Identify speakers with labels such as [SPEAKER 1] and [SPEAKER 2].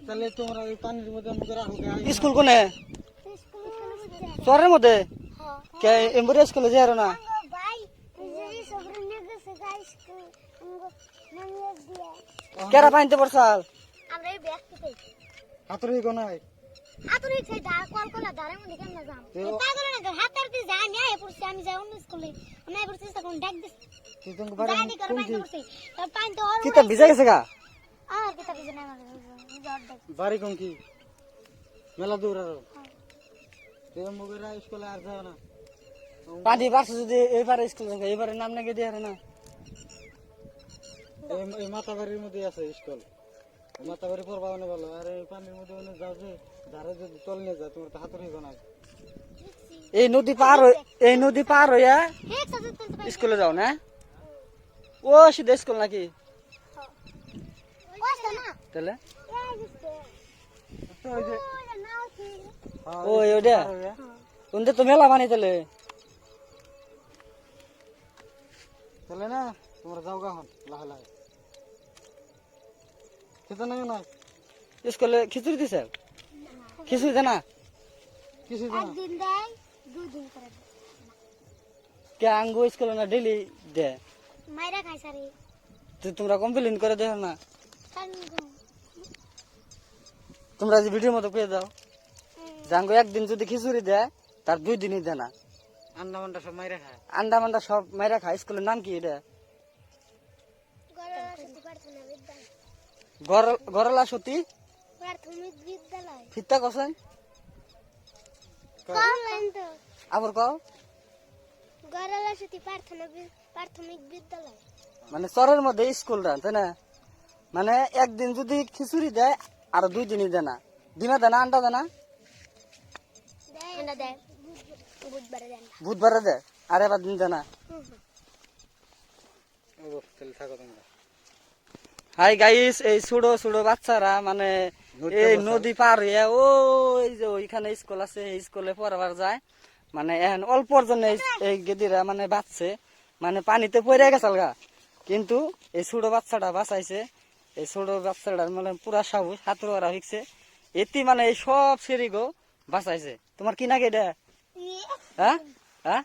[SPEAKER 1] তাহলে তোমরা ওই পানির মধ্যে আমাকে রাখো
[SPEAKER 2] স্কুল কোনে শহরের মধ্যে কে এমবুরে স্কুলে যাই না কেরা পাইতে পড়ছাল
[SPEAKER 1] হাতুড়ি কোনায়
[SPEAKER 2] কিতা ভিজা গেছে গা
[SPEAKER 1] বাড়ি কোন কি মেলা দূর আরো মুগেরা স্কুলে আর যাও না
[SPEAKER 2] পানি বাড়ছে যদি এবারে স্কুল এবারে নাম নাকি দিয়ে না
[SPEAKER 1] এই মাতাবাড়ির মধ্যে আছে স্কুল মাতাবাড়ি পড়বা অনেক ভালো আর এই পানির মধ্যে অনেক যাও যে ধারে যদি চল নিয়ে যায় তোমার তো হাতুড়ি কোনায়
[SPEAKER 2] এই নদী পার হইয়া স্কুলে যাও না ও সিধা স্কুল নাকি তাহলে ওই ওটা ওনতে তো মেলা বানি তাহলে
[SPEAKER 1] চলে না তোমরা যাও গা হন লাহে লাহে খেতে নাই না
[SPEAKER 2] স্কুলে খিচুড়ি দিছে খিচুড়ি দে না
[SPEAKER 1] কিছু
[SPEAKER 2] কে আঙ্গু স্কুলে না ডেলি দে তোমরা কমপ্লেন করে দেখো না তোমরা যে ভিডিওর মতো পেয়ে দাও জাঙ্গো একদিন যদি খিচুড়ি দেয় তার 2 দিনই দেয় না
[SPEAKER 1] আন্ডা মান্ডা সব মাইরা খায়
[SPEAKER 2] আন্ডা মান্ডা সব মাইরা খায় স্কুলের নাম কি এটা গরলা সতী ফিতা কছেন আবার কও মানে চরের মধ্যে স্কুল তাই না মানে একদিন যদি খিচুড়ি দেয় আর 2 দিনই দেয় না ডিমা দেয় না আন্ডা দেয় না বুধবারে দেয় আর এবার দিন দেয় না হাই গাইস এই ছোট ছোট বাচ্চারা মানে এই নদী পার হইয়া ওই যে ওইখানে স্কুল আছে এই স্কুলে পড়াবার যায় মানে এখন অল্পর জন্য এই গেদিরা মানে বাঁচছে মানে পানিতে পড়ে গেছাল গা কিন্তু এই ছোট বাচ্চাটা বাঁচাইছে এই ছোট বাচ্চাটার মানে পুরা সাহস হাতুড়া শিখছে এটি মানে এই সব সেরিগো বাঁচাইছে তোমার কি নাকি এটা হ্যাঁ হ্যাঁ